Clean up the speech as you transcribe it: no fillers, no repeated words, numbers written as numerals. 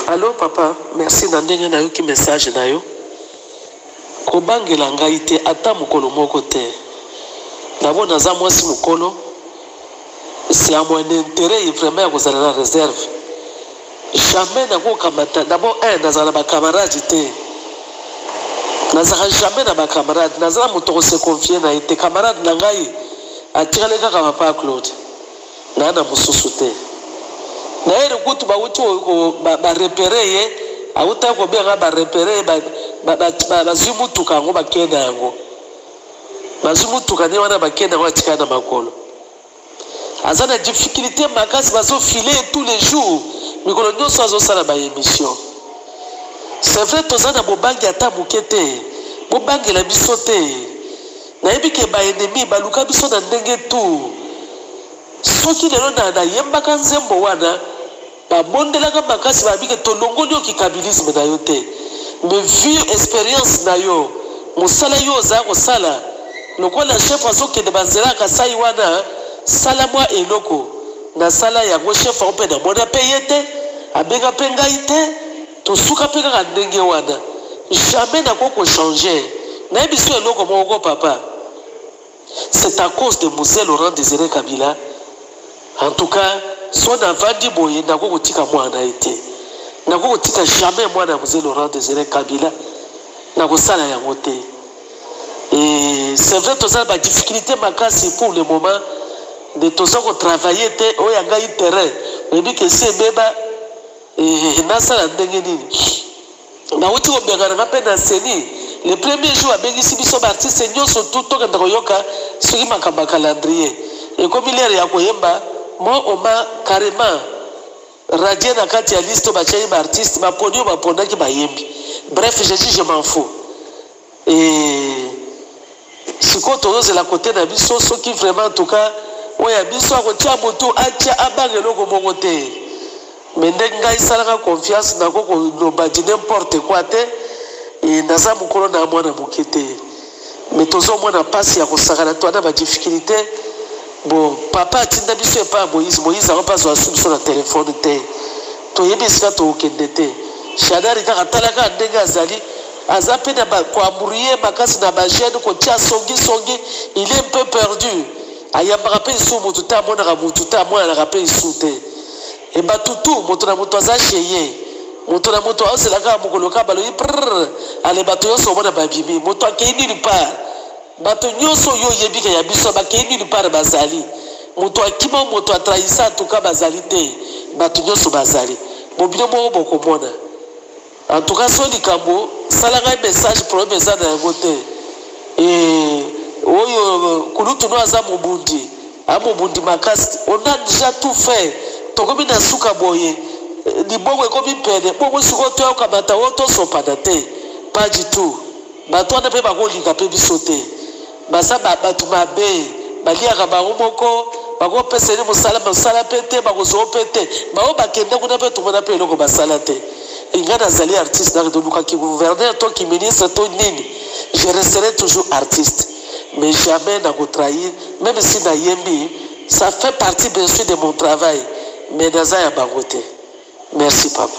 Allô papa, merci na ndenge na yo ki message na yo. Kobangela ngai te ata mokolo moko te. D'abord naza mwasi mokolo. C'est à mon intérêt vraiment que vous allez la réserve. Jamais na ko kamata. D'abord nazala ba camarade te. Nazala jamais na ba camarade. Nazala moto se confier na ete camarade na ngai. Atirale kaka papa Claude. Na mususu te. Na ere kutu ba wuti ba repérer ye. Auta ko bega ba repérer ba zimutuka ngo ba kenda yango. Ba zimutuka ne wana ba kenda ngo atika na makolo. Azana difficulté makasi bazo filer tous les jours. Mikolo nyoso azo sala ba émission. C'est vrai tozana bobangi ata bukete. Bobangi la bisote. Na ebike ba ennemi ba luka biso na ndenge tout. Soki lelo na yembaka nzembo wana ba bondelaka makasi ba bike tolongoli okikabilisme na yo te. Mais vu expérience na yo, musala yo za ko sala. Lokola chef azo ke de banzela ka sai wana sala mwa eloko na sala ya go chef ope na mona payete abenga penga ite to suka penga ka ndenge wana. Jamais na ko changer. Na biso eloko moko papa. C'est à cause de Mzee Laurent Désiré Kabila. En tout cas, son avandi boye na ko tika mwana ite. Na ko tika jamais mwana Mzee Laurent Désiré Kabila. Na ko sala ya mote. Et c'est vrai que ça a des difficultés makasi pour le moment. De tous ceux qui travaillent, oh y a gagné terrain. Mais bien que c'est beba et nasa ndengeni. Na wuti ko bengana ngape na seni. Le premier jour avec ici biso artiste nyo surtout to kanda koyoka suri makamba calendrier. Et comme il est ya koyemba, moi on m'a carrément radié na kati ya liste ba chai ba artiste ba ponyo ba pondaki ba yembi. Bref, je dis je m'en fous. Et si quand on est la côté de biso ce qui vraiment en tout cas oya biso akotia moto atia abangelo ko mongote. Mais ndenga isalaka confiance na ko no badi n'importe quoi te. Et naza mukolo na mwana mukete. Mais tozo mwana passe ya kosakana to na ba difficulté. Bon, papa atinda biso e pa Moïse a pas zo sur la téléphone te. To yebisika to okendete. Shadari kaka talaka ndenga azali azape na ba kwa murier makasi na ba jeune ko tia songi il est un peu perdu. Ayamba pe isu mututa mona ka mututa mona ka pe isute. E batutu moto na moto azasheye. Moto na moto asela ka mukolo ka balo iprr ale bato yoso mona ba bibi moto akeni ni pa. Bato nyoso yo yebika ya biso ba keni ni pa bazali. Moto akima moto atraisa tuka bazali te. Bato nyoso bazali. Mobile mo boko mona. En tout cas soli kambo salanga message pour message na ngote. Oyo kulutu no aza mobundi amobundi makasi on a déjà tout fait tokomi na suka boye ni bongo ekomi pene bongo siko to ya kamata woto sopana te pas du tout bato na pe ba ko linga pe bisote basa bato mabe baliaka bango moko bako peseli musala pete bako zo pete bao bakenda kuna pe tumona pe loko basala te ingana zali artiste na Luka ki gouverneur to ki ministre to nini je resterai toujours artiste. Mais jamais n'a trahir, même si n'a yembi, ça fait partie bien sûr de mon travail, mais dans un bagoté. Merci papa.